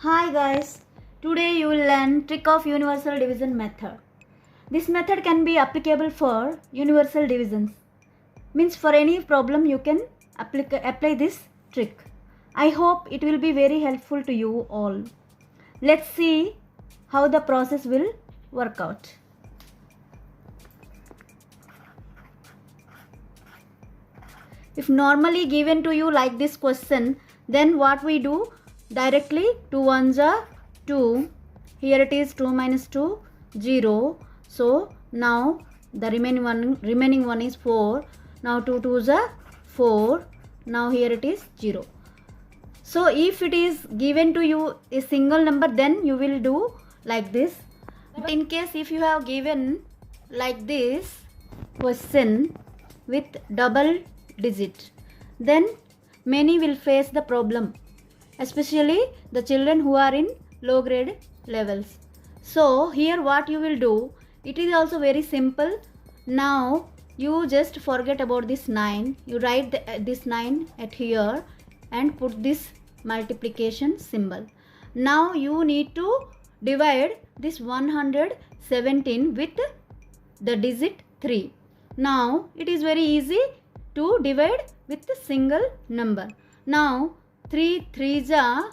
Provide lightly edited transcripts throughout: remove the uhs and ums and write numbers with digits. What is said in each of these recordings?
Hi guys, today you will learn trick of universal division method. This method can be applicable for universal divisions. Means for any problem you can apply this trick. I hope it will be very helpful to you all. Let's see how the process will work out. If normally given to you like this question, then what we do? Directly 2 ones are 2. Here it is 2 minus 2, 0. So now the remaining one is 4. Now 2 2s are 4. Now here it is 0. So if it is given to you a single number, then you will do like this. But in case if you have given like this question with double digit, then many will face the problem, especially the children who are in low grade levels. So here what you will do, it is also very simple. Now you just forget about this 9, you write this 9 at here and put this multiplication symbol. Now you need to divide this 117 with the digit 3. Now it is very easy to divide with a single number. Now 3 3s are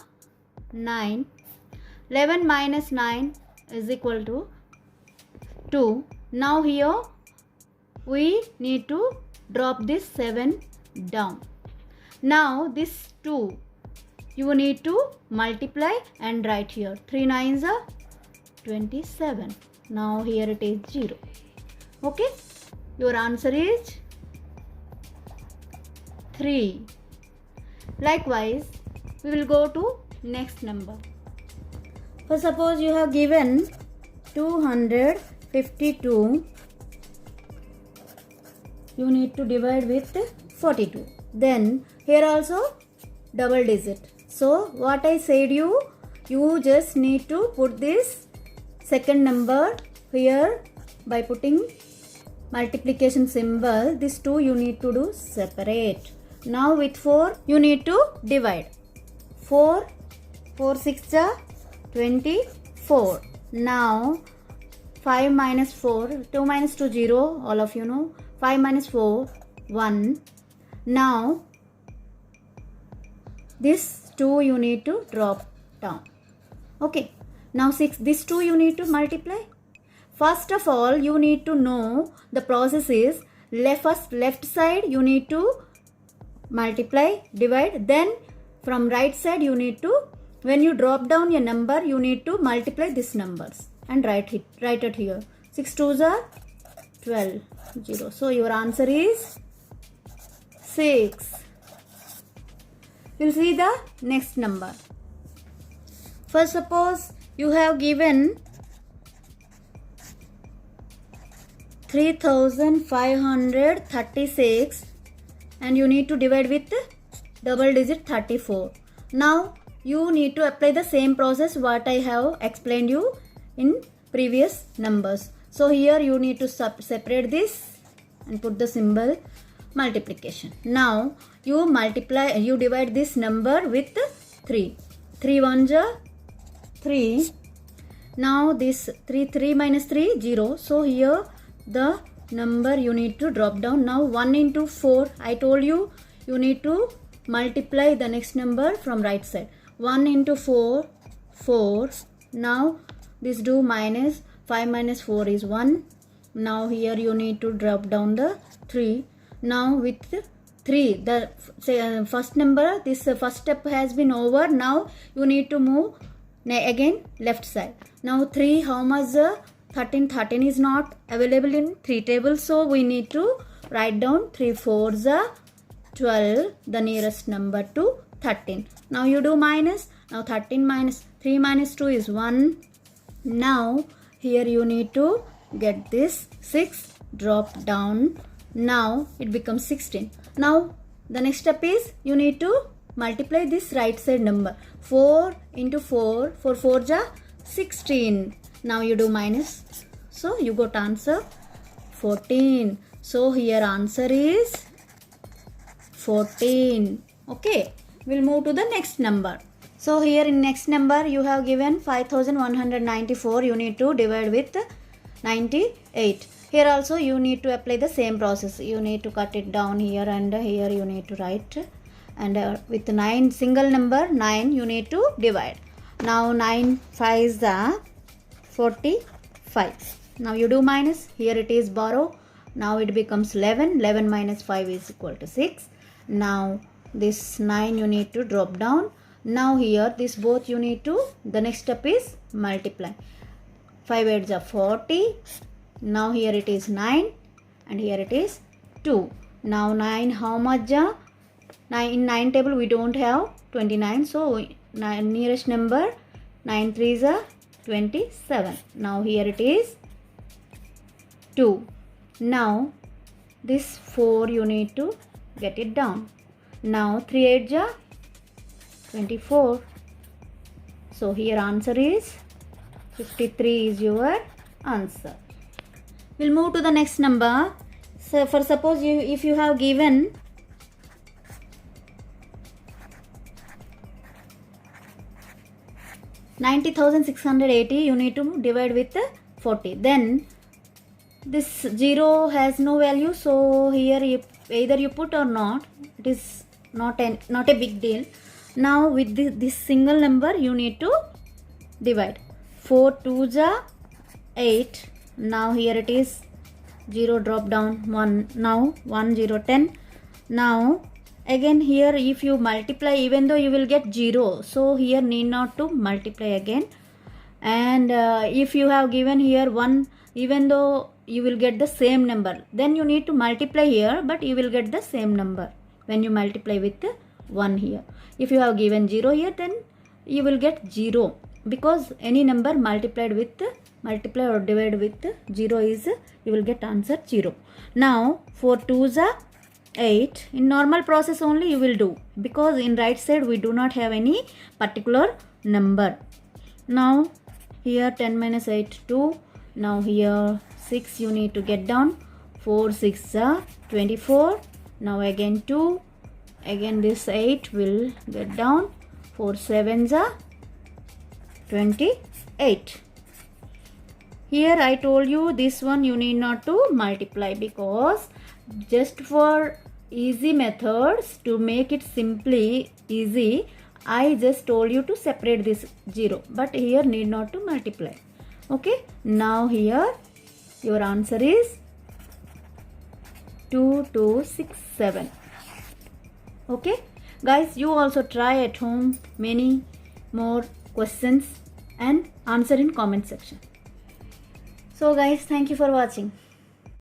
9. 11 minus 9 is equal to 2. Now here we need to drop this 7 down. Now this 2 you need to multiply and write here. 3 9s are 27. Now here it is 0. Okay, your answer is 3. Likewise, we will go to next number. For suppose you have given 252, you need to divide with 42. Then here also double digit. So what I said you just need to put this second number here by putting multiplication symbol. This 2 you need to do separate. Now with 4 you need to divide. 4 6 are 24. Now 5 minus 4, 2 minus 2 0, all of you know. 5 minus 4 1. Now this 2 you need to drop down. Okay, now 6, this 2 you need to multiply. First of all you need to know the process is left side you need to multiply, divide, then from right side you need to, when you drop down your number, you need to multiply these numbers and write it here. 6 2s are 12, 0. So your answer is 6. We'll see the next number. First suppose you have given 3536 and you need to divide with double digit 34. Now you need to apply the same process what I have explained you in previous numbers. So here you need to separate this and put the symbol multiplication. Now you divide this number with 3. 3 1s are 3. Now this 3 minus 3 0. So here the number you need to drop down. Now 1 into 4, I told you need to multiply the next number from right side. 1 into 4 4. Now this do minus 5 minus 4 is 1. Now here you need to drop down the 3. Now with 3, the first number, this first step has been over. Now you need to move again left side. Now 3, how much? 13 is not available in 3 tables, so we need to write down 3 4s are 12, the nearest number to 13. Now you do minus. Now 13 minus 3 minus 2 is 1. Now here you need to get this 6, drop down. Now it becomes 16. Now the next step is you need to multiply this right side number. 4 into 4, 4 4s are 16. Now you do minus. So you got answer 14. So here answer is 14. Okay. We'll move to the next number. So here in next number you have given 5194. You need to divide with 98. Here also you need to apply the same process. You need to cut it down here and here you need to write, and with 9 single number 9 you need to divide. Now 9 5s are 45. Now you do minus. Here it is borrow. Now it becomes 11. 11 minus 5 is equal to 6. Now this 9 you need to drop down. Now here this both you need to, the next step is multiply. 5 8s are 40. Now here it is 9 and here it is 2. Now 9 how much are? 9 in 9 table we don't have 29, so nearest number 9 3s are 27. Now here it is 2. Now this 4 you need to get it down. Now 3 8s are 24. So here answer is 53 is your answer. We'll move to the next number. So for suppose if you have given 90,680, you need to divide with 40. Then this 0 has no value, so here either you put or not. It is not a big deal. Now with this single number you need to divide. 4 2s are 8. Now here it is 0 drop down 1. Now 1 0 10. Now again here if you multiply, even though you will get 0, so here need not to multiply again. And if you have given here 1, even though you will get the same number, then you need to multiply here, but you will get the same number when you multiply with 1 here. If you have given 0 here, then you will get 0, because any number multiply or divide with 0 is, you will get answer 0. Now 4 2s are 8. In normal process only you will do, because in right side we do not have any particular number. Now here 10 minus 8 2. Now here 6 you need to get down. 4 6 are 24. Now again 2. Again this 8 will get down. 4 7s are 28. Here I told you this one you need not to multiply, because just for easy methods, to make it simply easy, I just told you to separate this 0, but here need not to multiply. Okay, now here your answer is 2267. Okay guys, you also try at home many more questions and answer in comment section. So guys, thank you for watching.